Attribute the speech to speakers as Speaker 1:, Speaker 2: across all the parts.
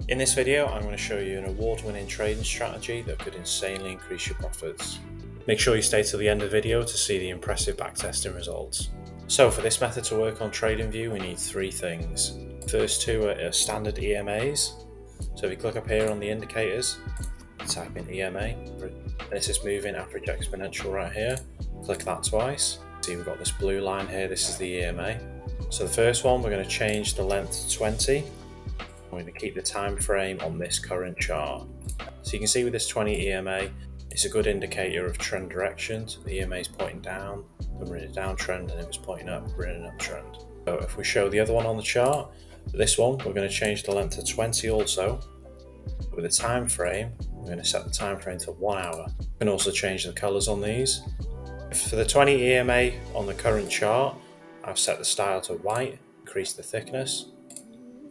Speaker 1: In this video, I'm going to show you an award-winning trading strategy that could insanely increase your profits. Make sure you stay till the end of the video to see the impressive backtesting results. So for this method to work on TradingView, we need three things. First two are standard EMAs. So if you click up here on the indicators, type in EMA, this is moving average exponential right here. Click that twice. See, we've got this blue line here, this is the EMA. So the first one, we're going to change the length to 20. We're going to keep the time frame on this current chart. So you can see with this 20 EMA, it's a good indicator of trend direction. So the EMA is pointing down, then we're in a downtrend, and if it's pointing up, we're in an uptrend. So if we show the other one on the chart, this one, we're going to change the length to 20 also. With the time frame, we're going to set the time frame to 1 hour. We can also change the colors on these. For the 20 EMA on the current chart, I've set the style to white, increase the thickness.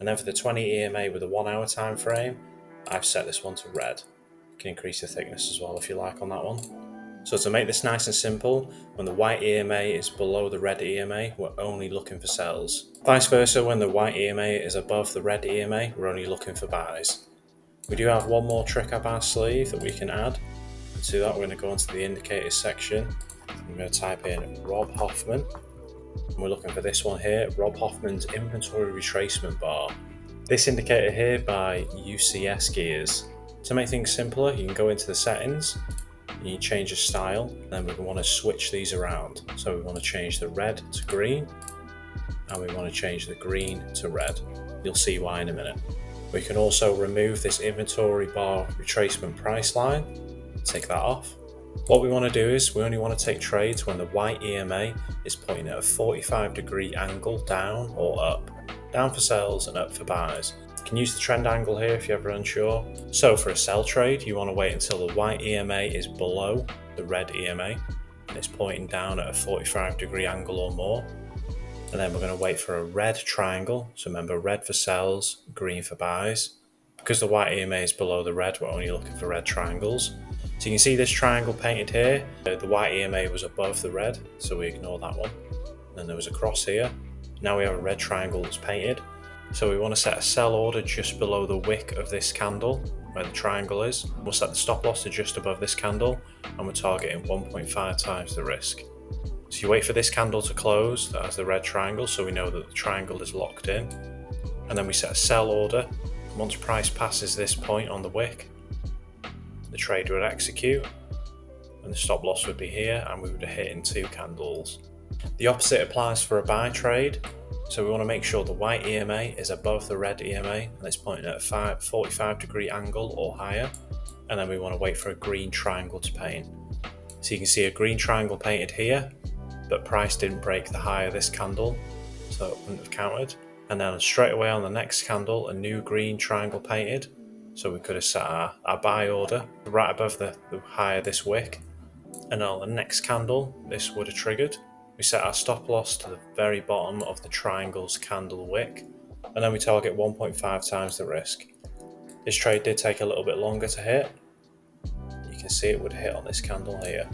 Speaker 1: And then for the 20 EMA with a 1 hour time frame, I've set this one to red. You can increase the thickness as well if you like on that one. So to make this nice and simple, when the white EMA is below the red EMA, we're only looking for sells. Vice versa, when the white EMA is above the red EMA, we're only looking for buys. We do have one more trick up our sleeve that we can add. And to that, we're going to go into the indicators section. I'm going to type in Rob Hoffman. And we're looking for this one here, Rob Hoffman's inventory retracement bar. This indicator here by UCS Gears. To make things simpler, you can go into the settings, and you change the style, and then we want to switch these around. So we want to change the red to green, and we want to change the green to red. You'll see why in a minute. We can also remove this inventory bar retracement price line, take that off. What we want to do is we only want to take trades when the white EMA is pointing at a 45-degree angle down or up. Down for sells and up for buys. You can use the trend angle here if you're ever unsure. So for a sell trade, you want to wait until the white EMA is below the red EMA and it's pointing down at a 45-degree angle or more. And then we're going to wait for a red triangle. So remember, red for sells, green for buys. Because the white EMA is below the red, we're only looking for red triangles. So you can see this triangle painted here. The white EMA was above the red, so we ignore that one. Then there was a cross here. Now we have a red triangle that's painted. So we want to set a sell order just below the wick of this candle, where the triangle is. We'll set the stop loss to just above this candle, and we're targeting 1.5 times the risk. So you wait for this candle to close, that has the red triangle, so we know that the triangle is locked in. And then we set a sell order. Once price passes this point on the wick, the trade would execute, and the stop loss would be here, and we would have hit in 2 candles. The opposite applies for a buy trade. So we want to make sure the white EMA is above the red EMA, and it's pointing at a 45-degree angle or higher. And then we want to wait for a green triangle to paint. So you can see a green triangle painted here, but price didn't break the high of this candle, so it wouldn't have counted. And then straight away on the next candle, a new green triangle painted. So we could have set our buy order right above the high of this wick. And on the next candle, this would have triggered. We set our stop loss to the very bottom of the triangle's candle wick. And then we target 1.5 times the risk. This trade did take a little bit longer to hit. You can see it would hit on this candle here.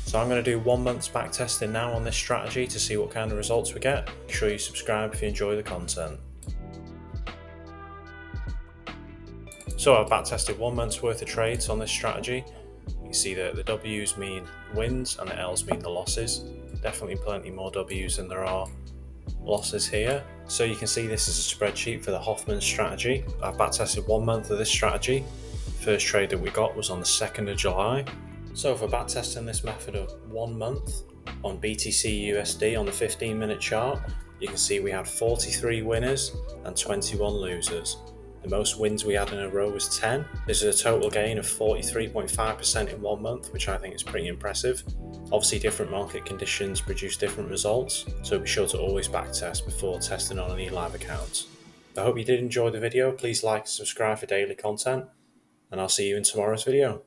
Speaker 1: So I'm going to do 1 month's back testing now on this strategy to see what kind of results we get. Make sure you subscribe if you enjoy the content. So I've back tested 1 month's worth of trades on this strategy. You can see that the W's mean wins and the L's mean the losses. Definitely plenty more W's than there are losses here. So you can see this is a spreadsheet for the Hoffman strategy. I've back tested 1 month of this strategy. First trade that we got was on the 2nd of July. So for back testing this method of 1 month on BTC USD on the 15-minute chart, you can see we had 43 winners and 21 losers. The most wins we had in a row was 10. This is a total gain of 43.5% in 1 month, which I think is pretty impressive. Obviously, different market conditions produce different results, so be sure to always backtest before testing on any live accounts. I hope you did enjoy the video. Please like and subscribe for daily content, and I'll see you in tomorrow's video.